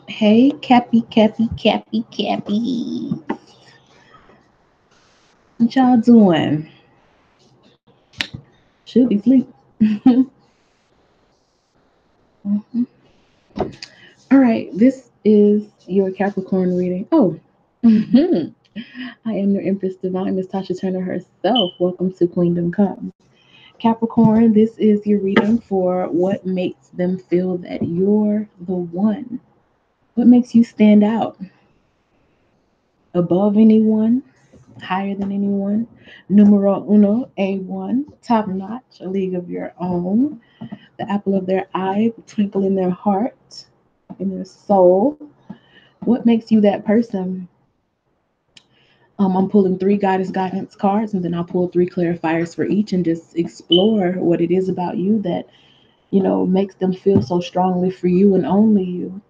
Hey, Cappy, Cappy, Cappy, Cappy. What y'all doing? Should be sleep. Mhm. All right, this is your Capricorn reading. Oh, mhm. I am your Empress Divine, Miss Tasha Turner herself. Welcome to Queendom Come. Capricorn, this is your reading for what makes them feel that you're the one. What makes you stand out above anyone, higher than anyone? Numero uno, A1, top notch, a league of your own, the apple of their eye, the twinkle in their heart, in their soul. What makes you that person? I'm pulling three goddess guidance cards, and then I'll pull three clarifiers for each and just explore what it is about you that, makes them feel so strongly for you and only you.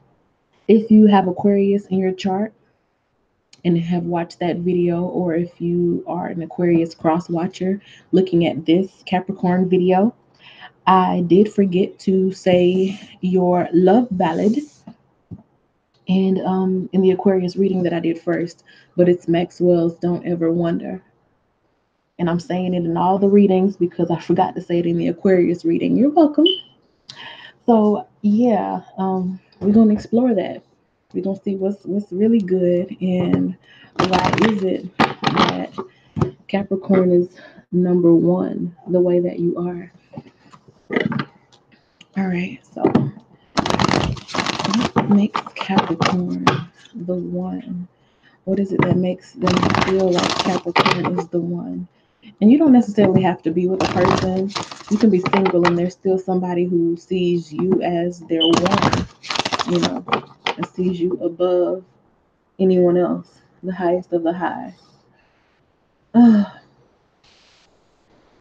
If you have Aquarius in your chart and have watched that video, or if you are an Aquarius cross watcher looking at this Capricorn video, I did forget to say your love ballad and in the Aquarius reading that I did first, but it's Maxwell's Don't Ever Wonder. And I'm saying it in all the readings because I forgot to say it in the Aquarius reading. You're welcome. So yeah, we're gonna explore that. We're gonna see what's really good and why is it that Capricorn is number one the way that you are. All right, so what makes Capricorn the one? What is it that makes them feel like Capricorn is the one? And you don't necessarily have to be with a person. You can be single and there's still somebody who sees you as their one, you know, and sees you above anyone else, the highest of the high. Ugh,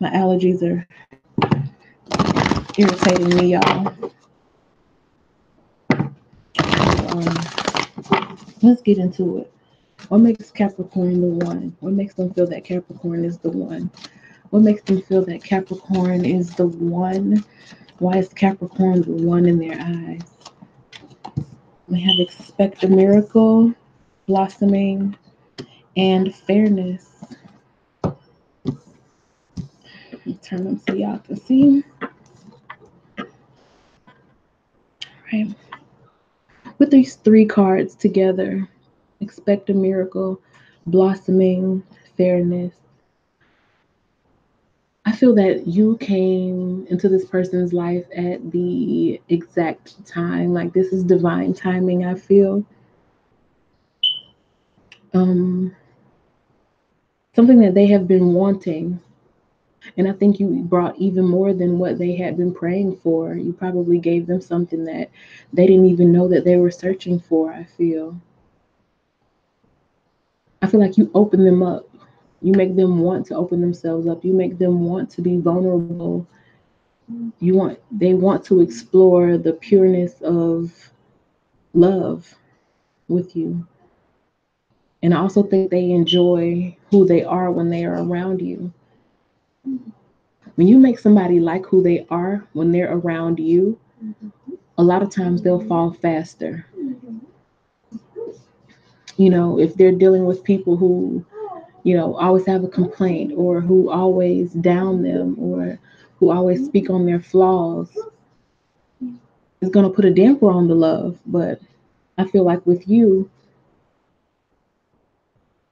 my allergies are irritating me, y'all. Let's get into it. What makes Capricorn the one? What makes them feel that Capricorn is the one? What makes them feel that Capricorn is the one? Why is Capricorn the one in their eyes? We have expect a miracle, blossoming, and fairness. Turn them so y'all can see. Right. With these three cards together, expect a miracle, blossoming, fairness. I feel that you came into this person's life at the exact time. Like this is divine timing, I feel. Um, Something that they have been wanting. And I think you brought even more than what they had been praying for. You probably gave them something that they didn't even know that they were searching for, I feel. I feel like you open them up. You make them want to open themselves up. You make them want to be vulnerable. They want to explore the pureness of love with you. And I also think they enjoy who they are when they are around you. When you make somebody like who they are when they're around you, a lot of times they'll fall faster. If they're dealing with people who, always have a complaint or who always down them or who always speak on their flaws, it's going to put a damper on the love. But I feel like with you,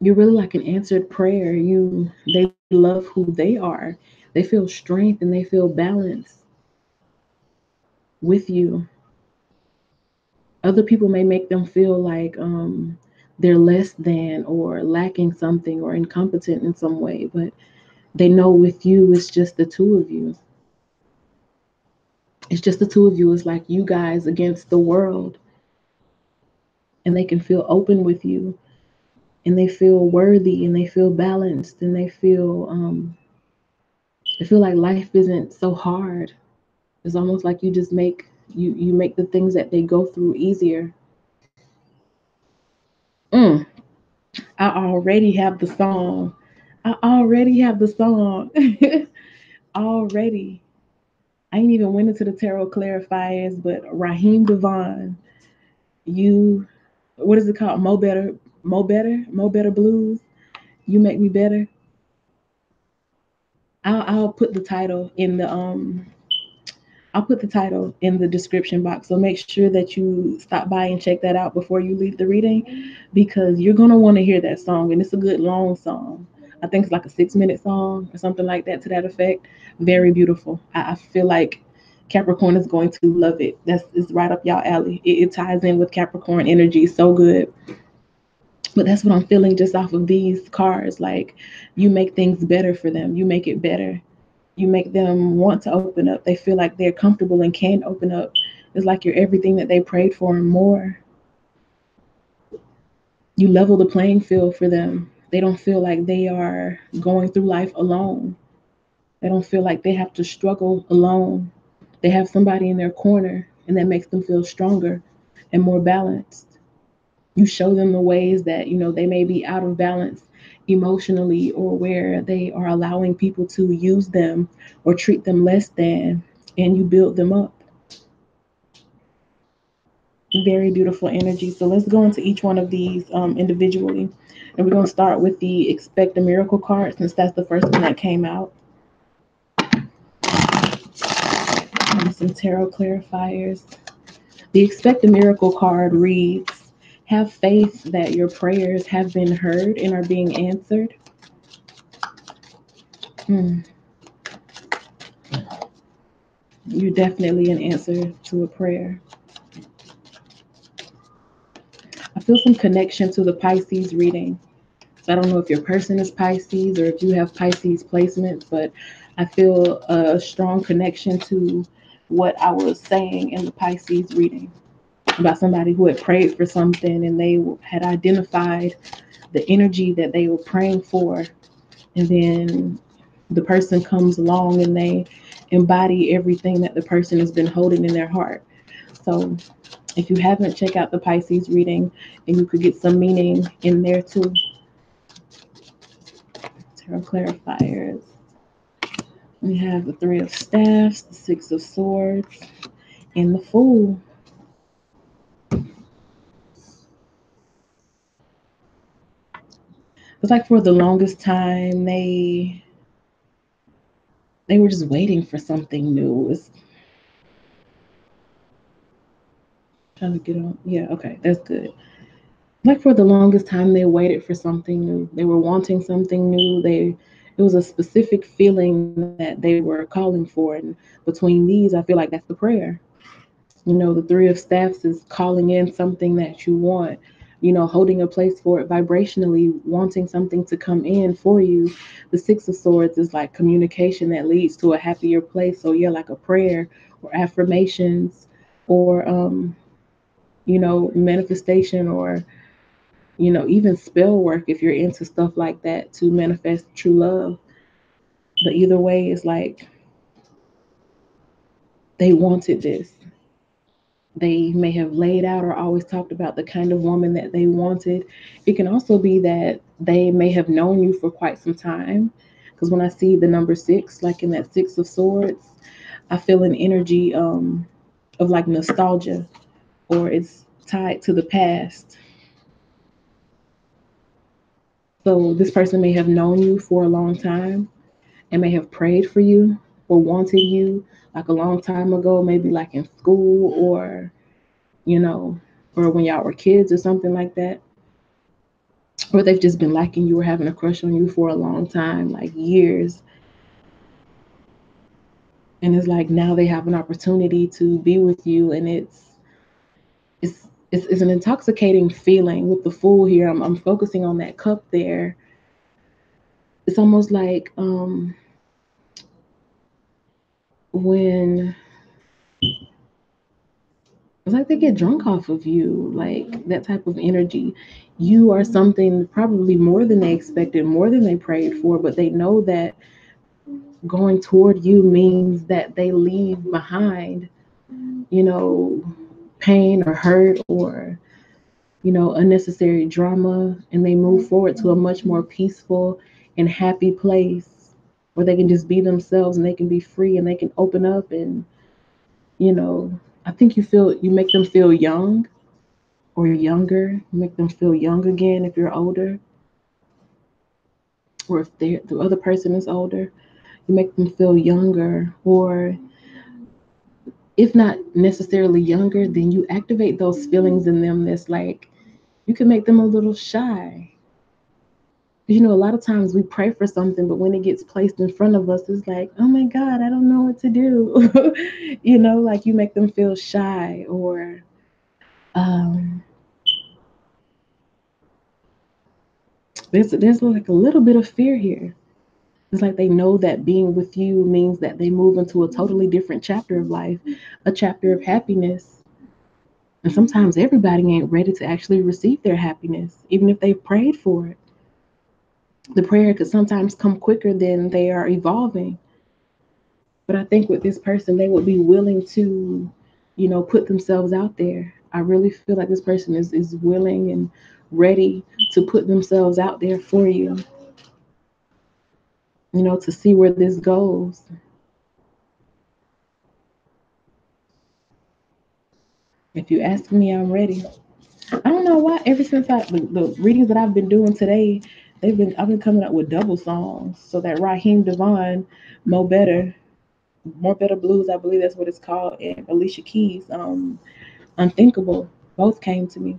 you're really like an answered prayer. They love who they are. They feel strength and they feel balance with you. Other people may make them feel like they're less than or lacking something or incompetent in some way, but they know with you it's just the two of you. It's just the two of you. It's like you guys against the world, and they can feel open with you, and they feel worthy, and they feel balanced, and they feel like life isn't so hard. It's almost like you just you make the things that they go through easier. Mm, I already have the song. I already have the song. Already. I ain't even went into the tarot clarifiers, but Raheem Devaughn, you, what is it called? Mo better blues. You make me better. I'll put the title in the I'll put the title in the description box. So make sure that you stop by and check that out before you leave the reading, because you're gonna want to hear that song, and it's a good long song. I think it's like a 6 minute song or something like that to that effect. Very beautiful. I feel like Capricorn is going to love it. That's it's right up y'all alley. It ties in with Capricorn energy so good. But that's what I'm feeling just off of these cards. Like, you make things better for them. You make it better. You make them want to open up. They feel like they're comfortable and can open up. It's like you're everything that they prayed for and more. You level the playing field for them. They don't feel like they are going through life alone. They don't feel like they have to struggle alone. They have somebody in their corner, and that makes them feel stronger and more balanced. You show them the ways that, they may be out of balance emotionally, or where they are allowing people to use them or treat them less than, and you build them up. Very beautiful energy. So let's go into each one of these individually, and we're going to start with the expect a miracle card, since that's the first one that came out. And some tarot clarifiers. The expect a miracle card reads, have faith that your prayers have been heard and are being answered. Hmm. You're definitely an answer to a prayer. I feel some connection to the Pisces reading. So I don't know if your person is Pisces or if you have Pisces placements, but I feel a strong connection to what I was saying in the Pisces reading about somebody who had prayed for something, and they had identified the energy that they were praying for. And then the person comes along and they embody everything that the person has been holding in their heart. So if you haven't, check out the Pisces reading, and you could get some meaning in there too. Tarot clarifiers. We have the Three of Staffs, the Six of Swords, and the Fool. It's like for the longest time they were just waiting for something new. It's trying to get on. Yeah, okay, that's good. Like for the longest time they waited for something new. They were wanting something new. It was a specific feeling that they were calling for, and between these I feel like that's the prayer. The Three of Staffs is calling in something that you want, holding a place for it vibrationally, wanting something to come in for you. The Six of Swords is like communication that leads to a happier place. So yeah, like a prayer or affirmations, or manifestation, or even spell work if you're into stuff like that to manifest true love. But either way, it's like they wanted this. They may have laid out or always talked about the kind of woman that they wanted. It can also be that they may have known you for quite some time. Because when I see the number six, like in that Six of Swords, I feel an energy of like nostalgia, or it's tied to the past. So this person may have known you for a long time and may have prayed for you or wanted you like a long time ago, maybe like in school, or, you know, or when y'all were kids or something like that. Or they've just been liking you or having a crush on you for a long time, like years. And it's like now they have an opportunity to be with you, and it's an intoxicating feeling with the Fool here. I'm focusing on that cup there. It's almost like when it's like they get drunk off of you, like that type of energy. You are something probably more than they expected, more than they prayed for, but they know that going toward you means that they leave behind, you know, pain or hurt, or, unnecessary drama, and they move forward to a much more peaceful and happy place. where they can just be themselves and they can be free and they can open up and, you know, I think you make them feel young or younger. You make them feel young again if you're older, or if the other person is older. You make them feel younger, or if not necessarily younger, then you activate those feelings in them that's like you can make them a little shy. You know, a lot of times we pray for something, but when it gets placed in front of us, it's like, oh my God, I don't know what to do. You know, like you make them feel shy, or um, there's like a little bit of fear here. It's like they know that being with you means that they move into a totally different chapter of life, a chapter of happiness. And sometimes everybody ain't ready to actually receive their happiness, even if they've prayed for it. The prayer could sometimes come quicker than they are evolving. But I think with this person, they would be willing to, you know, put themselves out there. I really feel like this person is willing and ready to put themselves out there for you know, to see where this goes. If you ask me, I'm ready. I don't know why. Ever since the readings that I've been doing today, I've been coming up with double songs. So that Raheem Devaughn, Mo Better, More Better Blues, I believe that's what it's called, and Alicia Keys, Unthinkable, both came to me.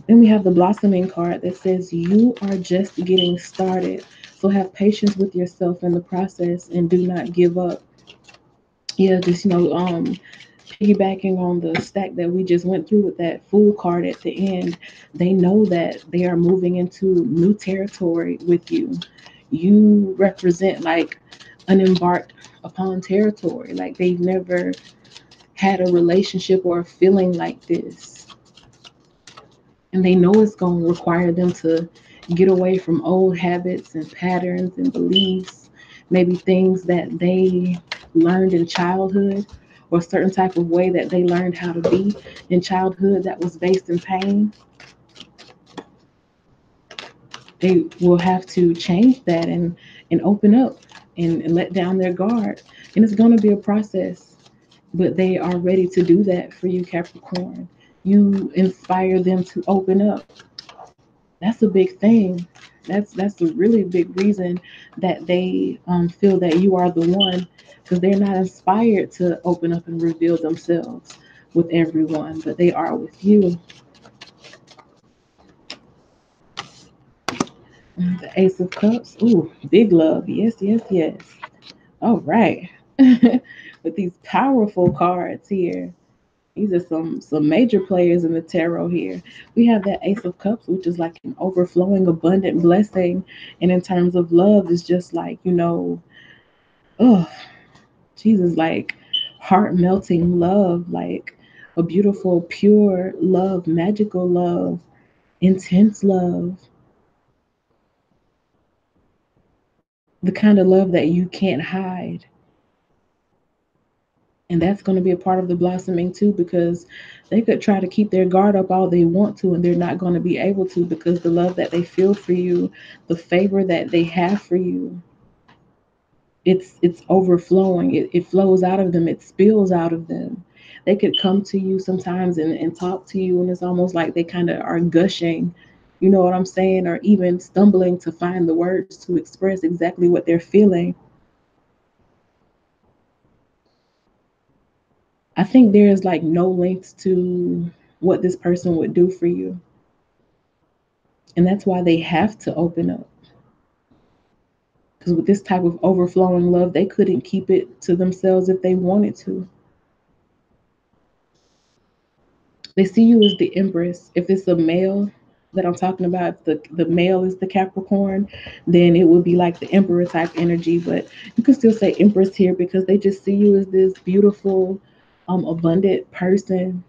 Then we have the blossoming card that says you are just getting started. So have patience with yourself in the process and do not give up. Yeah, just piggybacking on the stack that we just went through with that Fool card at the end, they know that they are moving into new territory with you. You represent like unembarked upon territory. Like they've never had a relationship or a feeling like this. And they know it's going to require them to get away from old habits and patterns and beliefs, maybe things that they learned in childhood, or a certain type of way that they learned how to be in childhood that was based in pain. They will have to change that and open up and let down their guard. And it's going to be a process, but they are ready to do that for you, Capricorn. You inspire them to open up. That's a big thing. That's a really big reason that they feel that you are the one, because they're not inspired to open up and reveal themselves with everyone, but they are with you. The Ace of Cups. Ooh, big love. Yes, yes, yes. All right. With these powerful cards here. These are some major players in the tarot here. We have that Ace of Cups, which is like an overflowing, abundant blessing. And in terms of love, it's just like, you know, oh, Jesus, like heart melting love, like a beautiful, pure love, magical love, intense love, the kind of love that you can't hide. And that's going to be a part of the blossoming too, because they could try to keep their guard up all they want to, and they're not going to be able to, because the love that they feel for you, the favor that they have for you, it's overflowing. It flows out of them. It spills out of them. They could come to you sometimes and talk to you, and it's almost like they kind of are gushing, you know what I'm saying, or even stumbling to find the words to express exactly what they're feeling. I think there is like no lengths to what this person would do for you. And that's why they have to open up. Because with this type of overflowing love, they couldn't keep it to themselves if they wanted to. They see you as the Empress. If it's a male that I'm talking about, if the male is the Capricorn, then it would be like the Emperor type energy. But you can still say Empress here, because they just see you as this beautiful, abundant person,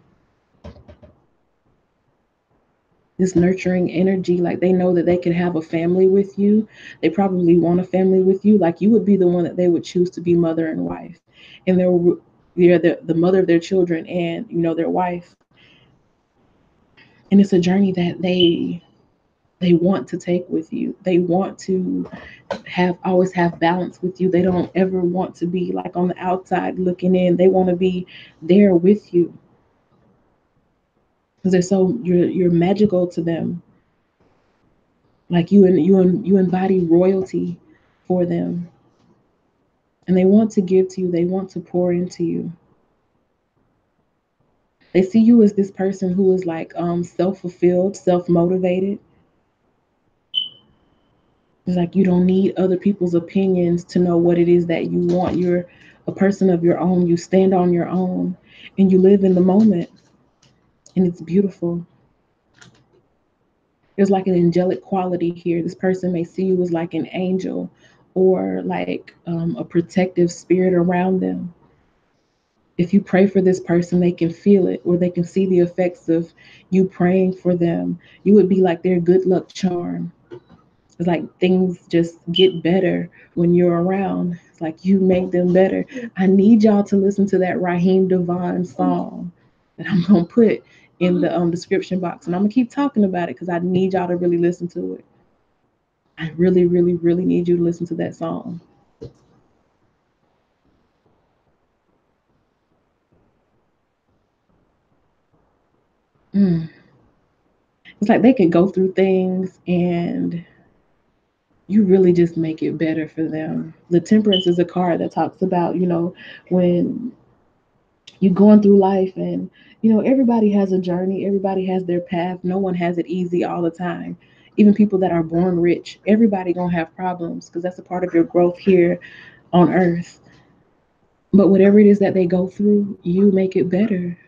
this nurturing energy. Like they know that they can have a family with you. They probably want a family with you. Like you would be the one that they would choose to be mother and wife, and they're the mother of their children, and you know, their wife. And it's a journey that they They want to take with you. They want to have always have balance with you. They don't ever want to be like on the outside looking in. They want to be there with you because they're so you're magical to them. Like you embody royalty for them, and they want to give to you. They want to pour into you. They see you as this person who is like self-fulfilled, self-motivated. It's like you don't need other people's opinions to know what it is that you want. You're a person of your own. You stand on your own and you live in the moment, and it's beautiful. There's like an angelic quality here. This person may see you as like an angel or like a protective spirit around them. If you pray for this person, they can feel it or they can see the effects of you praying for them. You would be like their good luck charm. It's like things just get better when you're around. It's like you make them better. I need y'all to listen to that Raheem Devaughn song that I'm gonna put in the description box, and I'm gonna keep talking about it because I need y'all to really listen to it. I really, really, really need you to listen to that song. Mm. It's like they can go through things and you really just make it better for them. The Temperance is a card that talks about, when you're going through life and everybody has a journey, everybody has their path. No one has it easy all the time. Even people that are born rich, everybody gonna have problems because that's a part of your growth here on earth. But whatever it is that they go through, you make it better.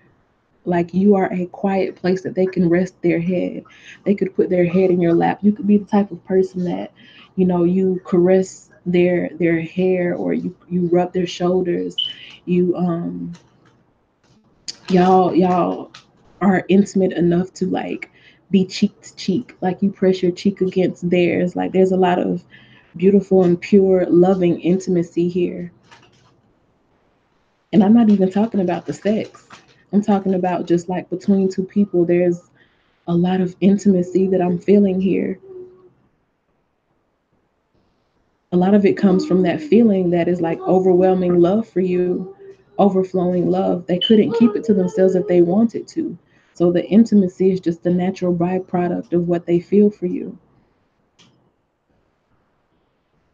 Like you are a quiet place that they can rest their head. They could put their head in your lap. You could be the type of person that you caress their hair, or you rub their shoulders. You y'all are intimate enough to like be cheek to cheek, like you press your cheek against theirs. Like there's a lot of beautiful and pure loving intimacy here. And I'm not even talking about the sex. I'm talking about just like between two people, there's a lot of intimacy that I'm feeling here. A lot of it comes from that feeling that is like overwhelming love for you, overflowing love. They couldn't keep it to themselves if they wanted to. So the intimacy is just the natural byproduct of what they feel for you.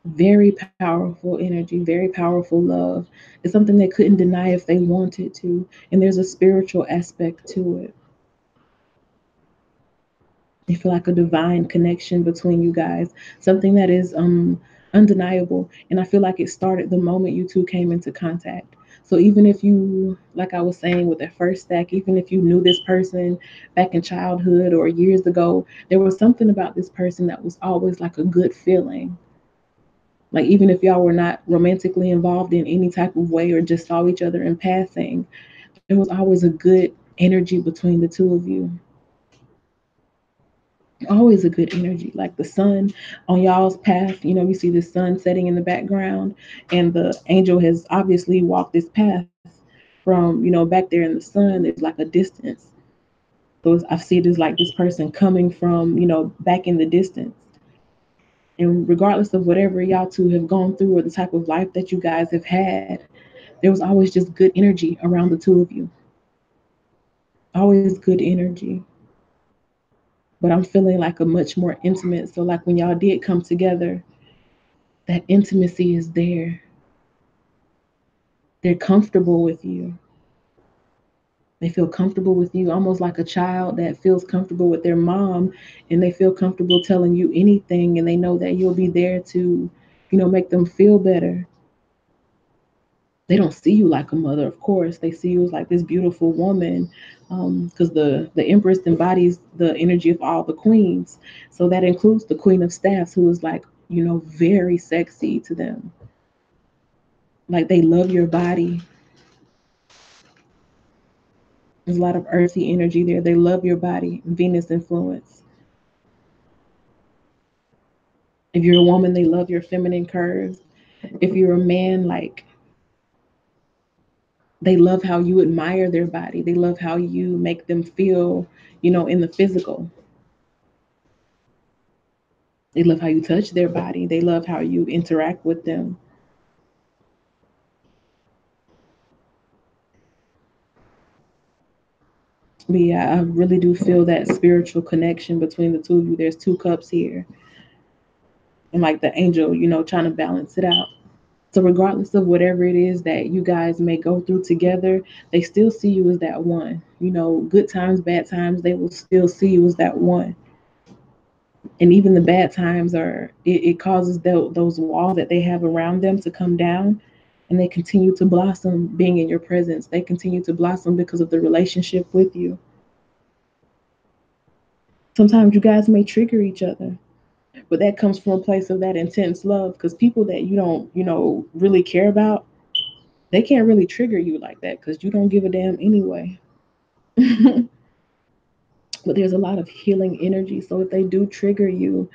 Very powerful energy, very powerful love. It's something they couldn't deny if they wanted to. And there's a spiritual aspect to it. I feel like a divine connection between you guys, something that is undeniable. And I feel like it started the moment you two came into contact. So even if you, like I was saying with that first stack, even if you knew this person back in childhood or years ago, there was something about this person that was always like a good feeling. Like even if y'all were not romantically involved in any type of way or just saw each other in passing, there was always a good energy between the two of you. Always a good energy. Like the sun on y'all's path, you see the sun setting in the background, and the angel has obviously walked this path from, back there in the sun. There's like a distance. So I see it as like this person coming from, back in the distance. And regardless of whatever y'all two have gone through or the type of life that you guys have had, there was always just good energy around the two of you. Always good energy. But I'm feeling like a much more intimate. So like when y'all did come together, that intimacy is there. They're comfortable with you. They feel comfortable with you, almost like a child that feels comfortable with their mom, and they feel comfortable telling you anything, and they know that you'll be there to, make them feel better. They don't see you like a mother, of course. They see you as like this beautiful woman, because the Empress embodies the energy of all the queens. So that includes the Queen of Staffs, who is like, very sexy to them. Like they love your body. There's a lot of earthy energy there. They love your body, Venus influence. If you're a woman, they love your feminine curves. If you're a man, like they love how you admire their body. They love how you make them feel, in the physical. They love how you touch their body. They love how you interact with them. But yeah, I really do feel that spiritual connection between the two of you. There's two cups here. And like the angel, trying to balance it out. So regardless of whatever it is that you guys may go through together, they still see you as that one. Good times, bad times, they will still see you as that one. And even the bad times it causes those walls that they have around them to come down, and they continue to blossom being in your presence. They continue to blossom because of the relationship with you. Sometimes you guys may trigger each other, but that comes from a place of that intense love, because people that you don't really care about, they can't really trigger you like that because you don't give a damn anyway. But there's a lot of healing energy, so if they do trigger you,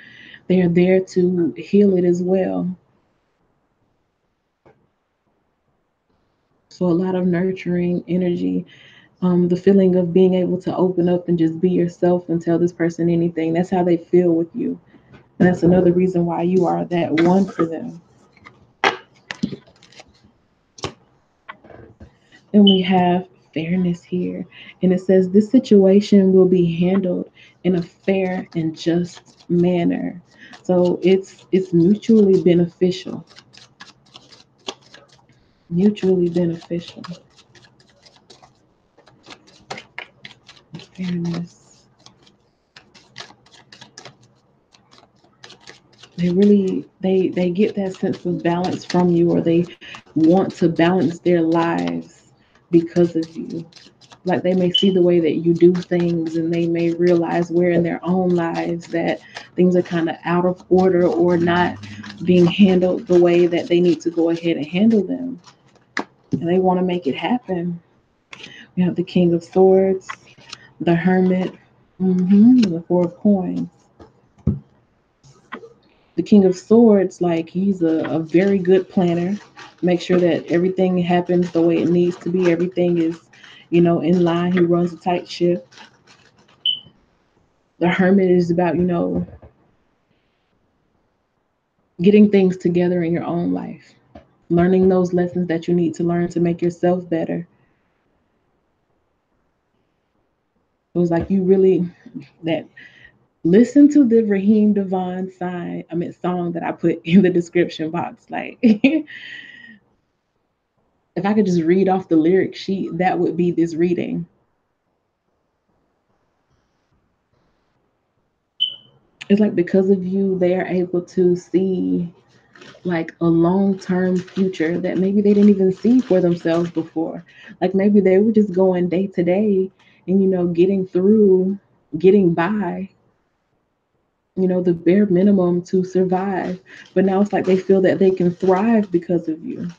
they're there to heal it as well. So a lot of nurturing energy, the feeling of being able to open up and just be yourself and tell this person anything. That's how they feel with you, and that's another reason why you are that one for them. And we have fairness here, and it says this situation will be handled in a fair and just manner. So it's mutually beneficial. Mutually beneficial. Fairness. They get that sense of balance from you, or they want to balance their lives because of you. Like they may see the way that you do things, and they may realize where in their own lives that things are kind of out of order or not being handled the way that they need to go ahead and handle them, and they want to make it happen. We have the King of Swords, the Hermit, the Four of Coins. The King of Swords, like he's a very good planner. Make sure that everything happens the way it needs to be. Everything is, in line. He runs a tight ship. The Hermit is about, getting things together in your own life, learning those lessons that you need to learn to make yourself better. It was like you really that listen to the Raheem Devaughn song that I put in the description box. Like if I could just read off the lyric sheet, that would be this reading. It's like because of you, they are able to see like a long-term future that maybe they didn't even see for themselves before. Like maybe they were just going day to day and getting through, getting by, the bare minimum to survive. But now it's like they feel that they can thrive because of you.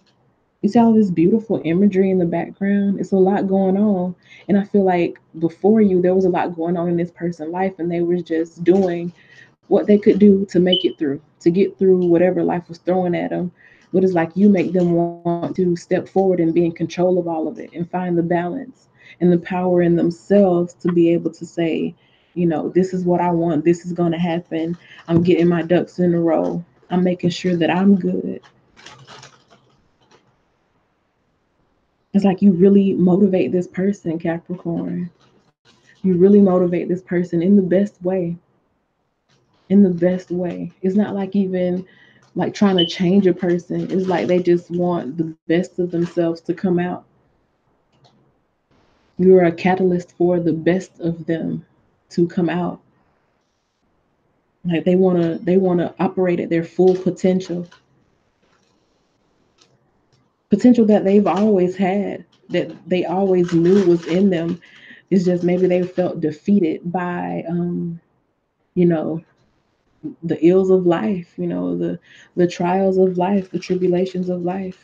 You see all this beautiful imagery in the background. It's a lot going on. And I feel like before you, there was a lot going on in this person's life, and they were just doing what they could do to make it through, to get through whatever life was throwing at them. But it's like you make them want to step forward and be in control of all of it and find the balance and the power in themselves to be able to say, this is what I want. This is going to happen. I'm getting my ducks in a row. I'm making sure that I'm good. It's like you really motivate this person, Capricorn. You really motivate this person in the best way. In the best way. It's not like even like trying to change a person. It's like they just want the best of themselves to come out. You're a catalyst for the best of them to come out. Like they wanna operate at their full potential that they've always had, that they always knew was in them. It's just maybe they felt defeated by you know the ills of life, the trials of life, the tribulations of life.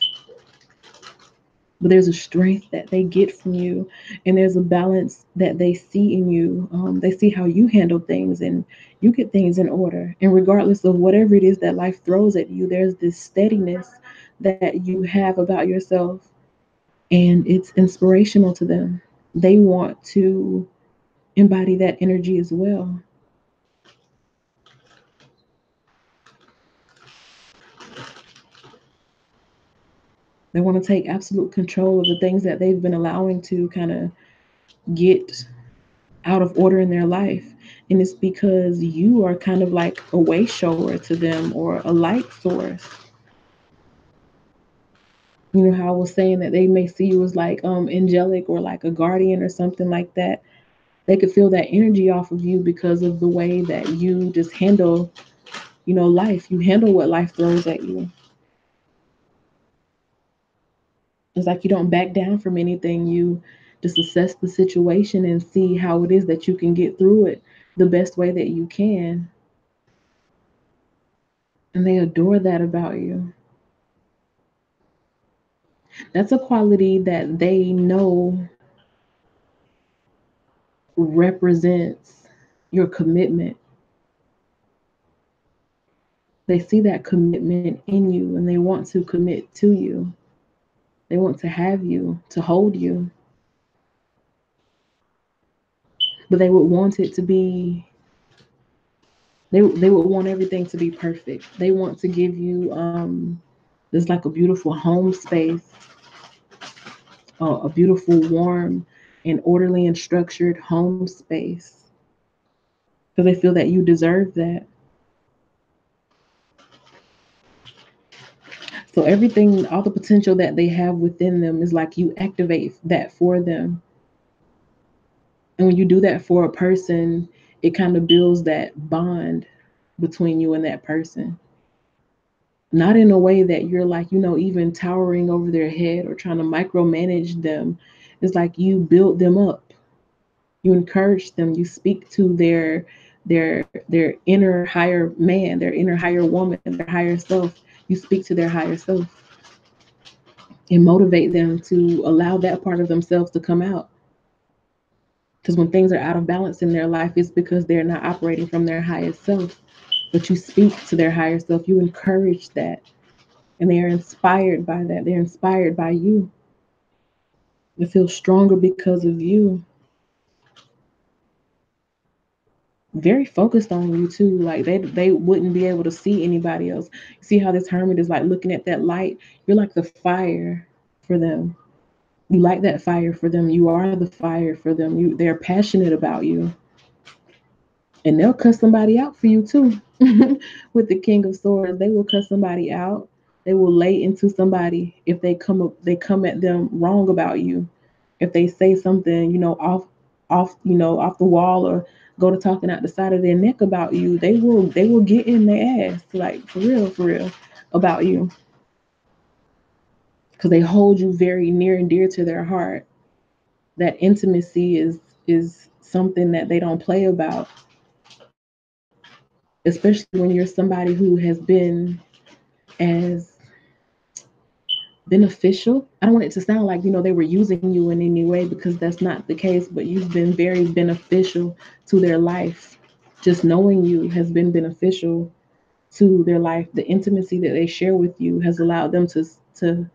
But there's a strength that they get from you, and there's a balance that they see in you. They see how you handle things, and you get things in order. And regardless of whatever it is that life throws at you, there's this steadiness that you have about yourself, and it's inspirational to them. They want to embody that energy as well. They want to take absolute control of the things that they've been allowing to kind of get out of order in their life. And it's because you are kind of like a way shower to them or a light source. You know how I was saying that they may see you as like angelic or like a guardian or something like that. They could feel that energy off of you because of the way that you just handle, life. You handle what life throws at you. It's like you don't back down from anything. You just assess the situation and see how it is that you can get through it the best way that you can. And they adore that about you. That's a quality that they know represents your commitment. They see that commitment in you and they want to commit to you. They want to have you, to hold you. But they would want it to be, they would want everything to be perfect. They want to give you there's like a beautiful home space, a beautiful, warm, and orderly and structured home space because they feel that you deserve that. So everything, all the potential that they have within them is like you activate that for them. And when you do that for a person, it kind of builds that bond between you and that person. Not in a way that you're like, even towering over their head or trying to micromanage them. It's like you build them up. You encourage them. You speak to their inner higher man, their inner higher woman, their higher self. You speak to their higher self and motivate them to allow that part of themselves to come out. Because when things are out of balance in their life, it's because they're not operating from their highest self. But you speak to their higher self, you encourage that, and they are inspired by that. They're inspired by you. They feel stronger because of you. Very focused on you too. Like they wouldn't be able to see anybody else. See how this hermit is like looking at that light? You're like the fire for them. You light that fire for them. You are the fire for them. They're passionate about you. And they'll cuss somebody out for you too. With the King of Swords, they will cuss somebody out. They will lay into somebody if they come at them wrong about you. If they say something, off the wall or go to talking out the side of their neck about you, they will get in their ass, like for real, about you. Because they hold you very near and dear to their heart. That intimacy is something that they don't play about, especially when you're somebody who has been as beneficial. I don't want it to sound like, they were using you in any way because that's not the case, but you've been very beneficial to their life. Just knowing you has been beneficial to their life. The intimacy that they share with you has allowed them to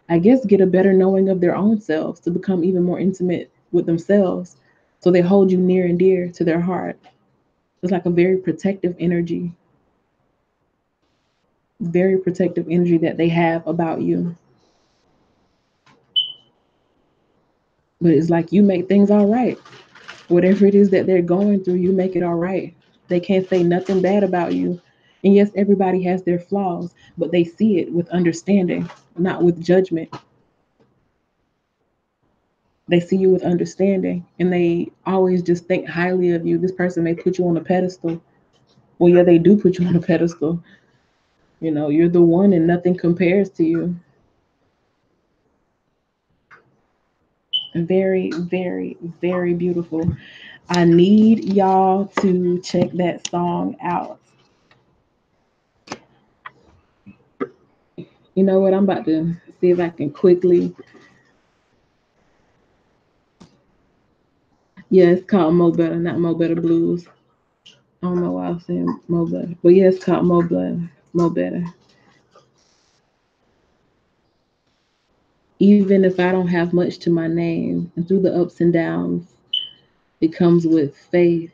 I guess get a better knowing of their own selves, to become even more intimate with themselves. So they hold you near and dear to their heart. It's like a very protective energy that they have about you. But it's like you make things all right. Whatever it is that they're going through, you make it all right. They can't say nothing bad about you. And yes, everybody has their flaws, but they see it with understanding, not with judgment. They see you with understanding and they always just think highly of you. This person may put you on a pedestal. Well, yeah, they do put you on a pedestal. You're the one and nothing compares to you. Very, very, very beautiful. I need y'all to check that song out. You know what? I'm about to see if I can quickly. Yeah, it's called Mo Better, not Mo Better Blues. I don't know why I was saying Mo Better. But yeah, it's called Mo Better. Mo Better. Even if I don't have much to my name, and through the ups and downs, it comes with faith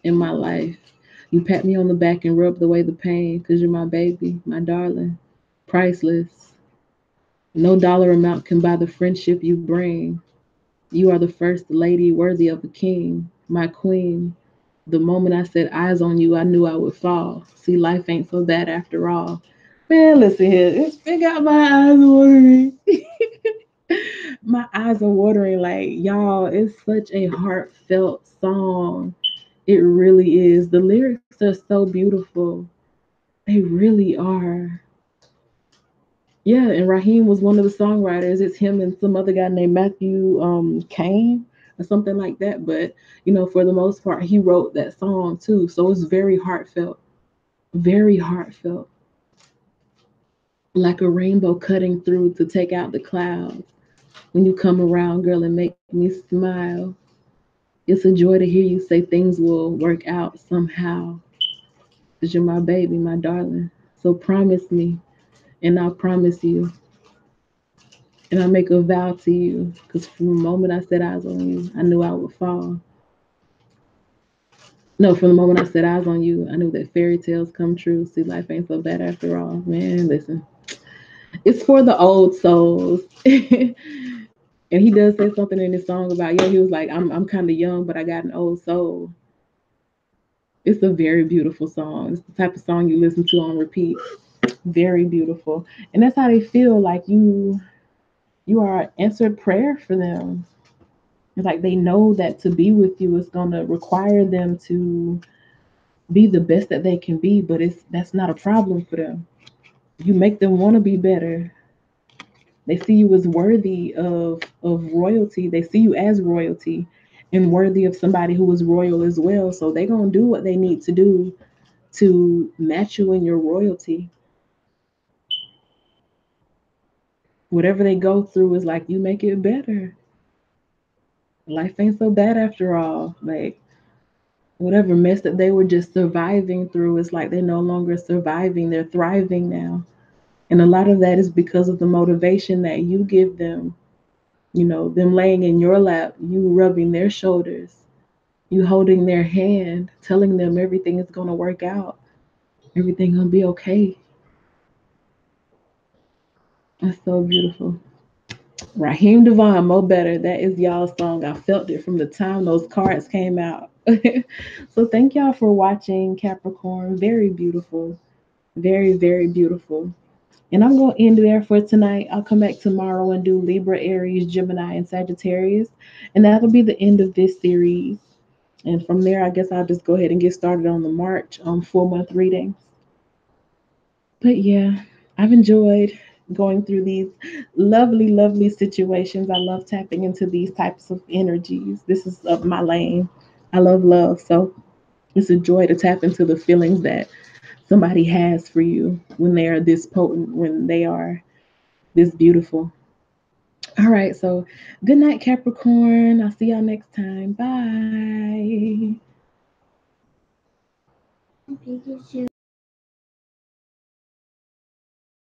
in my life. You pat me on the back and rub away the pain because you're my baby, my darling. Priceless. No dollar amount can buy the friendship you bring. You are the first lady worthy of a king, my queen. The moment I set eyes on you, I knew I would fall. See, life ain't so bad after all. Man, listen here. It got my eyes watering. My eyes are watering. Like, y'all, it's such a heartfelt song. It really is. The lyrics are so beautiful. They really are. Yeah, and Raheem was one of the songwriters. It's him and some other guy named Matthew Kane or something like that. But for the most part, he wrote that song too. So it's very heartfelt, very heartfelt, like a rainbow cutting through to take out the clouds. When you come around, girl, and make me smile, it's a joy to hear you say things will work out somehow. Cause you're my baby, my darling. So promise me, and I'll promise you. And I make a vow to you, because from the moment I set eyes on you, I knew I would fall. No, from the moment I set eyes on you, I knew that fairy tales come true. See, life ain't so bad after all. Man, listen, it's for the old souls. And he does say something in his song about, yeah, he was like, I'm kind of young, but I got an old soul. It's a very beautiful song. It's the type of song you listen to on repeat. Very beautiful. And that's how they feel, like you are answered prayer for them. It's like they know that to be with you is going to require them to be the best that they can be, but that's not a problem for them. You make them want to be better. They see you as worthy of royalty. They see you as royalty and worthy of somebody who is royal as well. So they're going to do what they need to do to match you in your royalty. Whatever they go through is like, you make it better. Life ain't so bad after all. Like, whatever mess that they were just surviving through, is like they're no longer surviving, they're thriving now. And a lot of that is because of the motivation that you give them. Them laying in your lap, you rubbing their shoulders, you holding their hand, telling them everything is going to work out, everything going to be okay. That's so beautiful. Raheem Devaughn, Mo Better. That is y'all's song. I felt it from the time those cards came out. So thank y'all for watching Capricorn. Very beautiful. Very, very beautiful. And I'm going to end there for tonight. I'll come back tomorrow and do Libra, Aries, Gemini, and Sagittarius. And that'll be the end of this series. And from there, I guess I'll just go ahead and get started on the March full month readings. But yeah, I've enjoyed going through these lovely, lovely situations. I love tapping into these types of energies. This is up my lane. I love love. So it's a joy to tap into the feelings that somebody has for you when they are this potent, when they are this beautiful. All right. So good night, Capricorn. I'll see y'all next time. Bye.